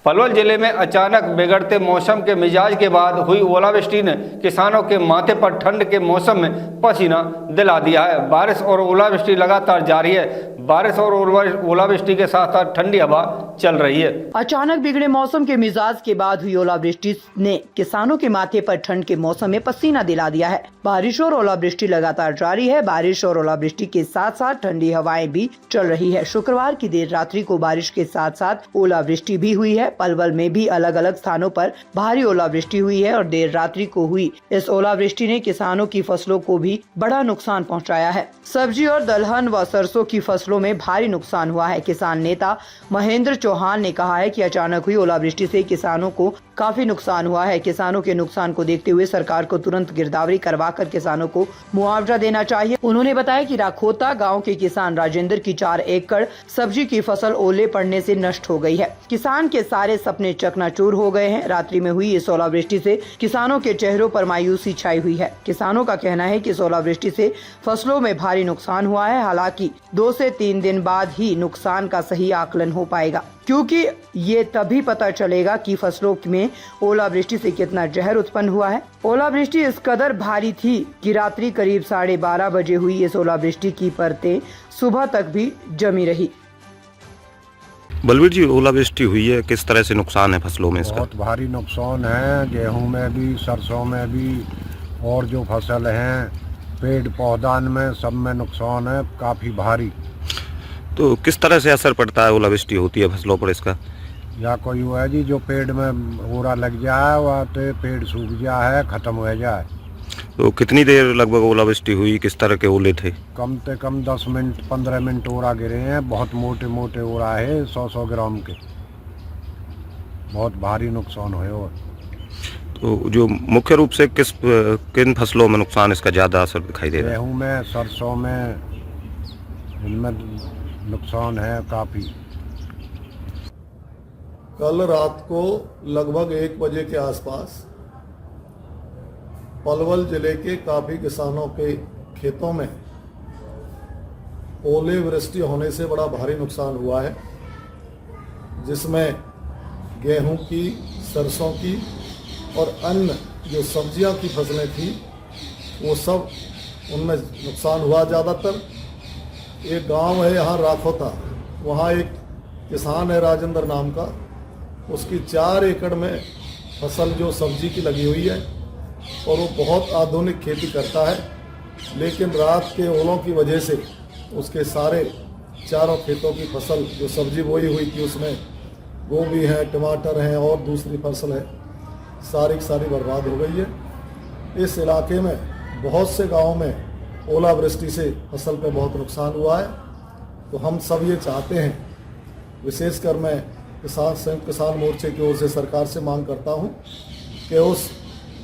पलवल जिले में अचानक बिगड़ते मौसम के मिजाज के बाद हुई ओलावृष्टि ने किसानों के माथे पर ठंड के मौसम में पसीना दिला दिया है। बारिश और ओलावृष्टि लगातार जारी है। बारिश और ओलावृष्टि के साथ साथ ठंडी हवा चल रही है। अचानक बिगड़े मौसम के मिजाज के बाद हुई ओलावृष्टि ने किसानों के माथे पर ठंड के मौसम में पसीना दिला दिया है। बारिश और ओलावृष्टि लगातार जारी है। बारिश और ओलावृष्टि के साथ साथ ठंडी हवाएं भी चल रही है। शुक्रवार की देर रात्रि को बारिश के साथ साथ ओलावृष्टि भी हुई है। पलवल में भी अलग अलग स्थानों पर भारी ओलावृष्टि हुई है और देर रात्रि को हुई इस ओलावृष्टि ने किसानों की फसलों को भी बड़ा नुकसान पहुंचाया है। सब्जी और दलहन व सरसों की फसलों में भारी नुकसान हुआ है। किसान नेता महेंद्र चौहान ने कहा है कि अचानक हुई ओलावृष्टि से किसानों को काफी नुकसान हुआ है। किसानों के नुकसान को देखते हुए सरकार को तुरंत गिरदावरी करवाकर किसानों को मुआवजा देना चाहिए। उन्होंने बताया कि राखोता गांव के किसान राजेंद्र की 4 एकड़ सब्जी की फसल ओले पड़ने से नष्ट हो गई है। किसान के सारे सपने चकनाचूर हो गए हैं। रात्रि में हुई इस ओलावृष्टि से किसानों के चेहरों पर मायूसी छाई हुई है। किसानों का कहना है कि इस ओलावृष्टि से फसलों में भारी नुकसान हुआ है। हालांकि 2 से 3 दिन बाद ही नुकसान का सही आकलन हो पाएगा, क्योंकि ये तभी पता चलेगा कि फसलों में ओलावृष्टि से कितना जहर उत्पन्न हुआ है। ओलावृष्टि इस कदर भारी थी कि रात्रि करीब 12:30 बजे हुई इस ओलावृष्टि की परतें सुबह तक भी जमी रही। बलवीर जी, ओलावृष्टि हुई है, किस तरह से नुकसान है फसलों में इसका? बहुत भारी नुकसान है। गेहूं में भी, सरसों में भी, और जो फसल हैं पेड़ पौधान में, सब में नुकसान है काफ़ी भारी। तो किस तरह से असर पड़ता है ओलावृष्टि होती है फसलों पर इसका? या कोई हुआ है जी, जो पेड़ में ओरा लग जाए वह तो पेड़ सूख जाए, ख़त्म हो जाए। तो कितनी देर लगभग ओलावृष्टि हुई? किस तरह के ओले थे? कम से कम 10 मिनट 15 मिनट ओरा गिरे हैं। बहुत मोटे मोटे ओरा है, 100-100 ग्राम के। बहुत भारी नुकसान हुआ। तो जो मुख्य रूप से किन फसलों में नुकसान इसका ज़्यादा असर दिखाई दे रहा है? गेहूँ में, सरसों में, इनमें नुकसान है काफ़ी। कल रात को लगभग 1 बजे के आसपास पलवल जिले के काफ़ी किसानों के खेतों में ओले वृष्टि होने से बड़ा भारी नुकसान हुआ है, जिसमें गेहूं की, सरसों की और अन्य जो सब्जियां की फसलें थी वो सब, उनमें नुकसान हुआ। ज़्यादातर एक गांव है यहाँ राखोता, वहाँ एक किसान है राजेंद्र नाम का, उसकी 4 एकड़ में फसल जो सब्जी की लगी हुई है और वो बहुत आधुनिक खेती करता है, लेकिन रात के ओलों की वजह से उसके सारे चारों खेतों की फसल जो सब्जी बोई हुई थी उसमें गोभी है, टमाटर हैं और दूसरी फसल है, सारी की सारी बर्बाद हो गई है। इस इलाके में बहुत से गाँवों में ओलावृष्टि से फसल पर बहुत नुकसान हुआ है। तो हम सब ये चाहते हैं, विशेषकर मैं संयुक्त किसान मोर्चे की ओर से सरकार से मांग करता हूँ कि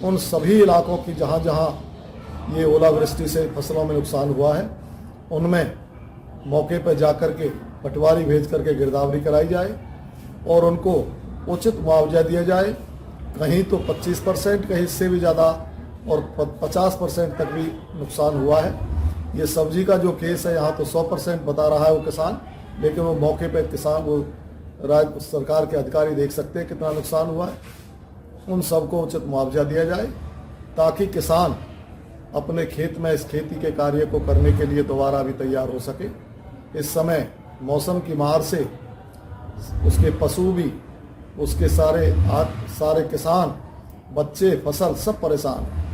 उन सभी इलाकों की जहाँ जहाँ ये ओलावृष्टि से फसलों में नुकसान हुआ है, उनमें मौके पर जाकर के पटवारी भेज करके गिरदावरी कराई जाए और उनको उचित मुआवजा दिया जाए। कहीं तो 25%, कहीं इससे भी ज़्यादा, और 50% तक भी नुकसान हुआ है। ये सब्जी का जो केस है यहाँ तो 100% बता रहा है वो किसान, लेकिन वो मौके पर किसान, वो राज्य सरकार के अधिकारी देख सकते हैं कितना नुकसान हुआ है। उन सबको उचित मुआवजा दिया जाए ताकि किसान अपने खेत में इस खेती के कार्य को करने के लिए दोबारा भी तैयार हो सके। इस समय मौसम की मार से उसके पशु भी, उसके सारे किसान, बच्चे, फसल सब परेशान हैं।